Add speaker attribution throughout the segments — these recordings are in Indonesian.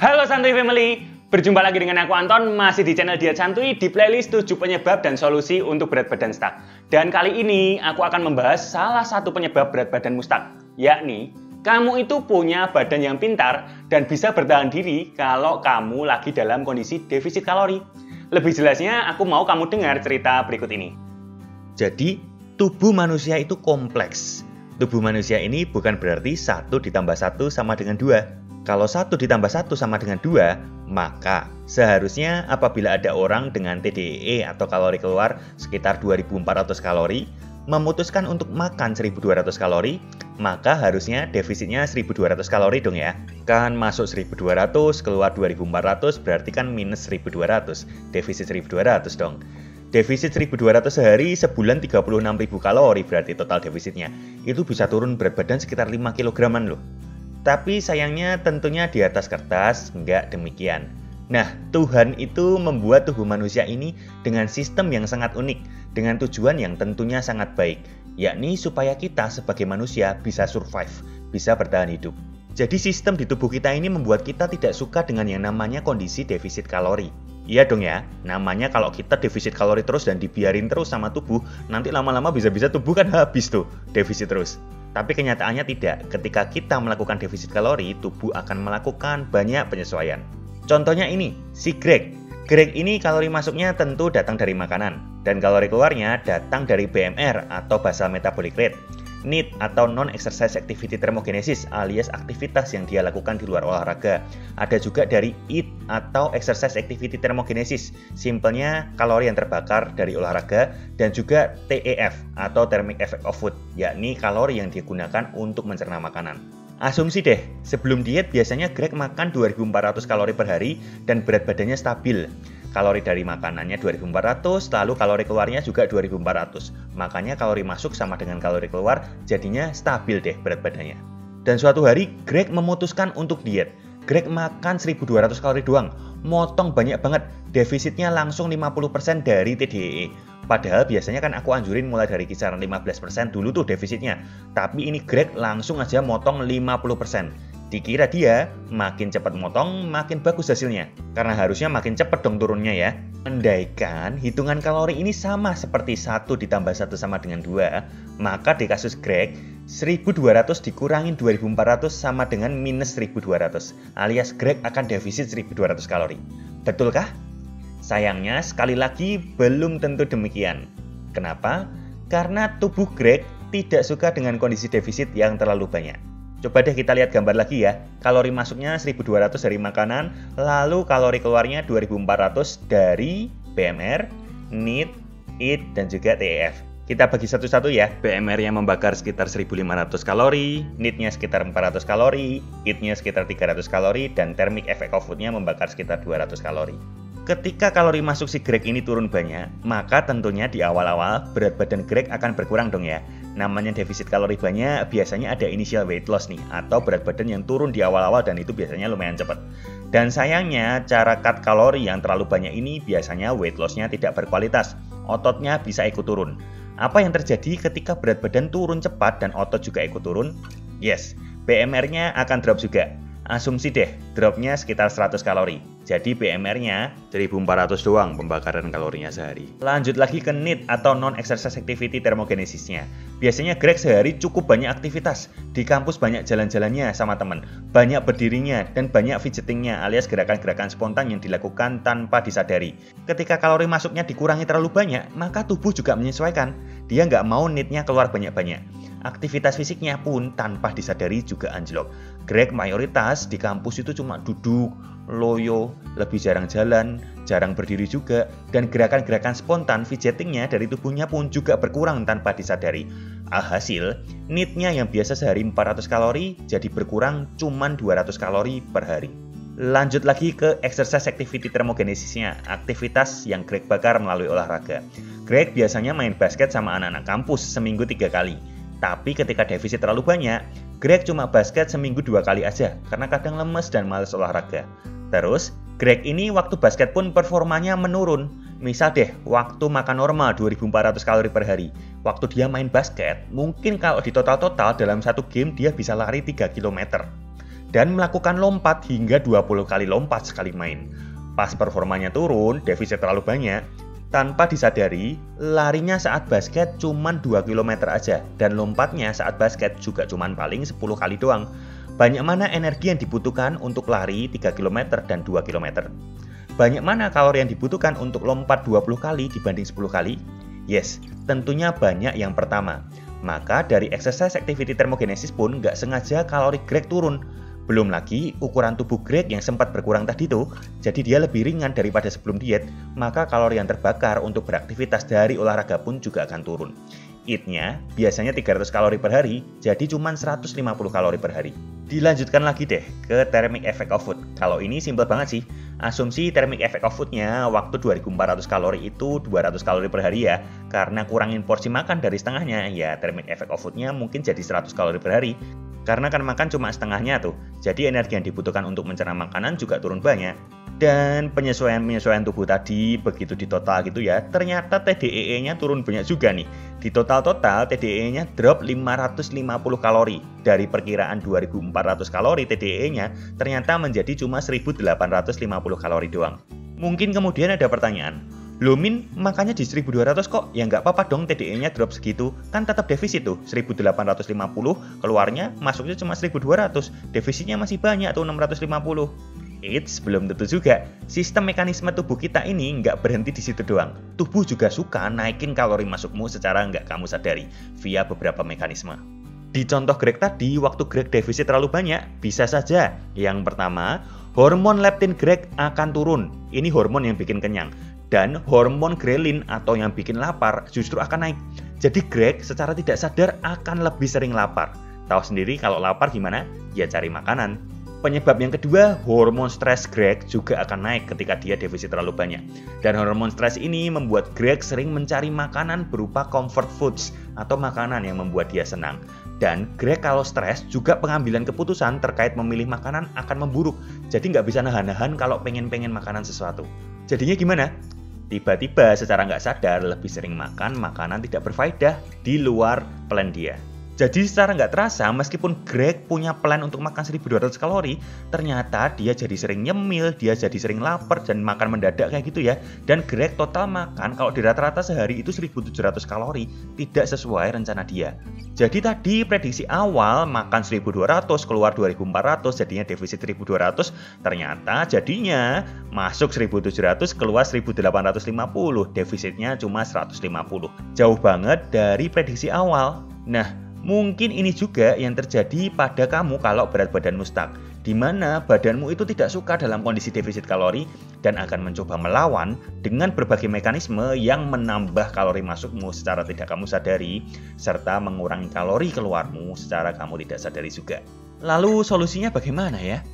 Speaker 1: Halo Santuy Family, berjumpa lagi dengan aku Anton, masih di channel Diet Santuy di playlist 7 penyebab dan solusi untuk berat badan stuck. Dan kali ini aku akan membahas salah satu penyebab berat badanmu stuck, yakni kamu itu punya badan yang pintar dan bisa bertahan diri kalau kamu lagi dalam kondisi defisit kalori. Lebih jelasnya, aku mau kamu dengar cerita berikut ini.
Speaker 2: Jadi, tubuh manusia itu kompleks. Tubuh manusia ini bukan berarti 1 ditambah 1 sama dengan 2. Kalau 1 ditambah 1 sama dengan 2, maka seharusnya apabila ada orang dengan TDEE atau kalori keluar sekitar 2400 kalori, memutuskan untuk makan 1200 kalori, maka harusnya defisitnya 1200 kalori dong ya. Kan masuk 1200, keluar 2400, berarti kan minus 1200, defisit 1200 dong. Defisit 1200 sehari, sebulan 36.000 kalori berarti total defisitnya. Itu bisa turun berat badan sekitar 5 kilograman loh. Tapi sayangnya tentunya di atas kertas nggak demikian. Nah, Tuhan itu membuat tubuh manusia ini dengan sistem yang sangat unik, dengan tujuan yang tentunya sangat baik, yakni supaya kita sebagai manusia bisa survive, bisa bertahan hidup. Jadi sistem di tubuh kita ini membuat kita tidak suka dengan yang namanya kondisi defisit kalori. Iya dong ya, namanya kalau kita defisit kalori terus dan dibiarin terus sama tubuh, nanti lama-lama bisa-bisa tubuh kan habis tuh, defisit terus. Tapi kenyataannya tidak, ketika kita melakukan defisit kalori, tubuh akan melakukan banyak penyesuaian. Contohnya ini, si Greg. Greg ini kalori masuknya tentu datang dari makanan, dan kalori keluarnya datang dari BMR atau basal metabolic rate. NEAT atau non-exercise activity thermogenesis alias aktivitas yang dia lakukan di luar olahraga. Ada juga dari EAT atau exercise activity thermogenesis, simpelnya kalori yang terbakar dari olahraga, dan juga TEF atau thermic effect of food, yakni kalori yang digunakan untuk mencerna makanan. Asumsi deh, sebelum diet biasanya Greg makan 2400 kalori per hari dan berat badannya stabil. Kalori dari makanannya 2400, lalu kalori keluarnya juga 2400. Makanya kalori masuk sama dengan kalori keluar, jadinya stabil deh berat badannya. Dan suatu hari Greg memutuskan untuk diet. Greg makan 1200 kalori doang, motong banyak banget, defisitnya langsung 50% dari TDEE. Padahal biasanya kan aku anjurin mulai dari kisaran 15% dulu tuh defisitnya. Tapi ini Greg langsung aja motong 50%. Dikira dia makin cepat motong, makin bagus hasilnya. Karena harusnya makin cepat dong turunnya ya. Andaikan hitungan kalori ini sama seperti 1 ditambah 1 sama dengan 2, maka di kasus Greg, 1200 dikurangin 2400 sama dengan minus 1200. Alias Greg akan defisit 1200 kalori. Betulkah? Sayangnya sekali lagi belum tentu demikian. Kenapa? Karena tubuh Greg tidak suka dengan kondisi defisit yang terlalu banyak. Coba deh kita lihat gambar lagi ya. Kalori masuknya 1200 dari makanan, lalu kalori keluarnya 2400 dari BMR, NEAT, EAT, dan juga TEF. Kita bagi satu-satu ya. BMR-nya membakar sekitar 1500 kalori, NEAT-nya sekitar 400 kalori, EAT-nya sekitar 300 kalori, dan thermic effect of food-nya membakar sekitar 200 kalori. Ketika kalori masuk si Greg ini turun banyak, maka tentunya di awal-awal berat badan Greg akan berkurang dong ya. Namanya defisit kalori banyak, biasanya ada initial weight loss nih, atau berat badan yang turun di awal-awal dan itu biasanya lumayan cepat. Dan sayangnya, cara cut kalori yang terlalu banyak ini biasanya weight loss-nya tidak berkualitas, ototnya bisa ikut turun. Apa yang terjadi ketika berat badan turun cepat dan otot juga ikut turun? Yes, BMR-nya akan drop juga. Asumsi deh, dropnya sekitar 100 kalori. Jadi BMR-nya 1400 doang pembakaran kalorinya sehari. Lanjut lagi ke NEAT atau non-exercise activity thermogenesisnya. Biasanya Greg sehari cukup banyak aktivitas. Di kampus banyak jalan-jalannya sama teman, banyak berdirinya, dan banyak fidgetingnya alias gerakan-gerakan spontan yang dilakukan tanpa disadari. Ketika kalori masuknya dikurangi terlalu banyak, maka tubuh juga menyesuaikan. Dia nggak mau NEAT-nya keluar banyak-banyak. Aktivitas fisiknya pun tanpa disadari juga anjlok. Greg mayoritas di kampus itu cuma duduk, loyo, lebih jarang jalan, jarang berdiri juga, dan gerakan-gerakan spontan fidgetingnya dari tubuhnya pun juga berkurang tanpa disadari. Alhasil, NEAT-nya yang biasa sehari 400 kalori jadi berkurang cuma 200 kalori per hari. Lanjut lagi ke exercise activity thermogenesisnya, aktivitas yang Greg bakar melalui olahraga. Greg biasanya main basket sama anak-anak kampus seminggu 3 kali. Tapi ketika defisit terlalu banyak, Greg cuma basket seminggu 2 kali aja karena kadang lemes dan males olahraga. Terus, Greg ini waktu basket pun performanya menurun. Misal deh, waktu makan normal 2400 kalori per hari. Waktu dia main basket, mungkin kalau di total-total dalam satu game dia bisa lari 3 km. dan melakukan lompat hingga 20 kali lompat sekali main. Pas performanya turun, defisit terlalu banyak, tanpa disadari, larinya saat basket cuma 2 km aja dan lompatnya saat basket juga cuma paling 10 kali doang. Banyak mana energi yang dibutuhkan untuk lari 3 km dan 2 km? Banyak mana kalori yang dibutuhkan untuk lompat 20 kali dibanding 10 kali? Yes, tentunya banyak yang pertama. Maka dari exercise activity thermogenesis pun nggak sengaja kalori Greg turun. Belum lagi ukuran tubuh Greg yang sempat berkurang tadi tuh, jadi dia lebih ringan daripada sebelum diet, maka kalori yang terbakar untuk beraktivitas dari olahraga pun juga akan turun. Eat-nya biasanya 300 kalori per hari, jadi cuma 150 kalori per hari. Dilanjutkan lagi deh ke thermic effect of food. Kalau ini simple banget sih. Asumsi thermic effect of food-nya waktu 2400 kalori itu 200 kalori per hari ya. Karena kurangin porsi makan dari setengahnya, ya thermic effect of food-nya mungkin jadi 100 kalori per hari. Karena kan makan cuma setengahnya tuh, jadi energi yang dibutuhkan untuk mencerna makanan juga turun banyak. Dan penyesuaian tubuh tadi begitu di total gitu ya, ternyata TDEE-nya turun banyak juga nih. Di total TDEE-nya drop 550 kalori. Dari perkiraan 2400 kalori TDEE-nya ternyata menjadi cuma 1850 kalori doang. Mungkin kemudian ada pertanyaan, loh Min, makannya di 1200 kok? Ya nggak apa-apa dong TDE-nya drop segitu. Kan tetap defisit tuh, 1850, keluarnya masuknya cuma 1200. Defisitnya masih banyak tuh 650. Eits, belum tentu juga. Sistem mekanisme tubuh kita ini nggak berhenti di situ doang. Tubuh juga suka naikin kalori masukmu secara nggak kamu sadari, via beberapa mekanisme. Di contoh Greg tadi, waktu Greg defisit terlalu banyak, bisa saja. Yang pertama, hormon leptin Greg akan turun. Ini hormon yang bikin kenyang. Dan hormon ghrelin atau yang bikin lapar justru akan naik. Jadi Greg secara tidak sadar akan lebih sering lapar. Tahu sendiri kalau lapar gimana? Ya cari makanan. Penyebab yang kedua, hormon stres Greg juga akan naik ketika dia defisit terlalu banyak. Dan hormon stres ini membuat Greg sering mencari makanan berupa comfort foods atau makanan yang membuat dia senang. Dan Greg kalau stres juga pengambilan keputusan terkait memilih makanan akan memburuk. Jadi nggak bisa nahan-nahan kalau pengen makanan sesuatu. Jadinya gimana? Tiba-tiba secara nggak sadar lebih sering makan makanan tidak berfaedah di luar plan dia. Jadi secara nggak terasa, meskipun Greg punya plan untuk makan 1200 kalori, ternyata dia jadi sering nyemil, dia jadi sering lapar dan makan mendadak kayak gitu ya. Dan Greg total makan kalau di rata-rata sehari itu 1700 kalori, tidak sesuai rencana dia. Jadi tadi prediksi awal makan 1200 keluar 2400 jadinya defisit 1200, ternyata jadinya masuk 1700 keluar 1850, defisitnya cuma 150. Jauh banget dari prediksi awal. Nah, mungkin ini juga yang terjadi pada kamu kalau berat badanmu stuck, di mana badanmu itu tidak suka dalam kondisi defisit kalori dan akan mencoba melawan dengan berbagai mekanisme yang menambah kalori masukmu secara tidak kamu sadari, serta mengurangi kalori keluarmu secara kamu tidak sadari juga. Lalu solusinya bagaimana ya?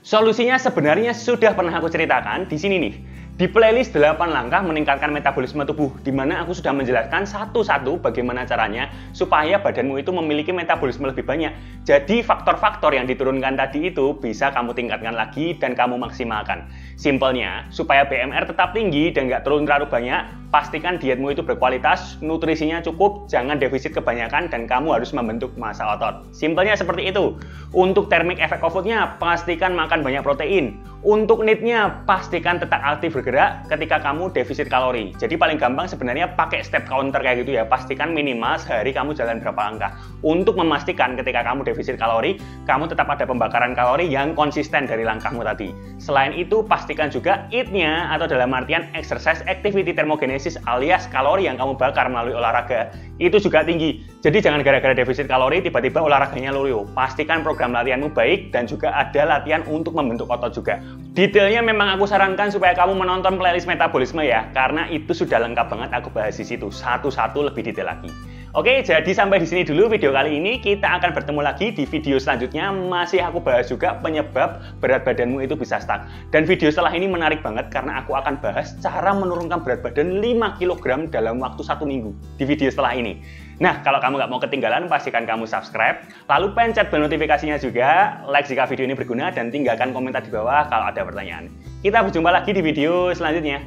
Speaker 1: Solusinya sebenarnya sudah pernah aku ceritakan di sini nih. Di playlist 8 langkah meningkatkan metabolisme tubuh, di mana aku sudah menjelaskan satu-satu bagaimana caranya supaya badanmu itu memiliki metabolisme lebih banyak. Jadi faktor-faktor yang diturunkan tadi itu bisa kamu tingkatkan lagi dan kamu maksimalkan. Simpelnya, supaya BMR tetap tinggi dan nggak turun terlalu banyak, pastikan dietmu itu berkualitas, nutrisinya cukup, jangan defisit kebanyakan, dan kamu harus membentuk massa otot. Simpelnya seperti itu. Untuk thermic effect of food-nya, pastikan makan banyak protein. Untuk need-nya, pastikan tetap aktif bergerak ketika kamu defisit kalori. Jadi paling gampang sebenarnya pakai step counter kayak gitu ya. Pastikan minimal sehari kamu jalan berapa langkah. Untuk memastikan ketika kamu defisit kalori, kamu tetap ada pembakaran kalori yang konsisten dari langkahmu tadi. Selain itu, pastikan juga eat-nya atau dalam artian exercise activity thermogenesis alias kalori yang kamu bakar melalui olahraga itu juga tinggi. Jadi jangan gara-gara defisit kalori tiba-tiba olahraganya loyo. Pastikan program latihanmu baik dan juga ada latihan untuk membentuk otot juga. Detailnya memang aku sarankan supaya kamu menonton playlist metabolisme ya, karena itu sudah lengkap banget aku bahas di situ satu-satu lebih detail lagi. Oke, jadi sampai di sini dulu video kali ini. Kita akan bertemu lagi di video selanjutnya. Masih aku bahas juga penyebab berat badanmu itu bisa stuck. Dan video setelah ini menarik banget karena aku akan bahas cara menurunkan berat badan 5 kg dalam waktu 1 minggu di video setelah ini. Nah, kalau kamu nggak mau ketinggalan, pastikan kamu subscribe, lalu pencet bel notifikasinya juga, like jika video ini berguna, dan tinggalkan komentar di bawah kalau ada pertanyaan. Kita berjumpa lagi di video selanjutnya.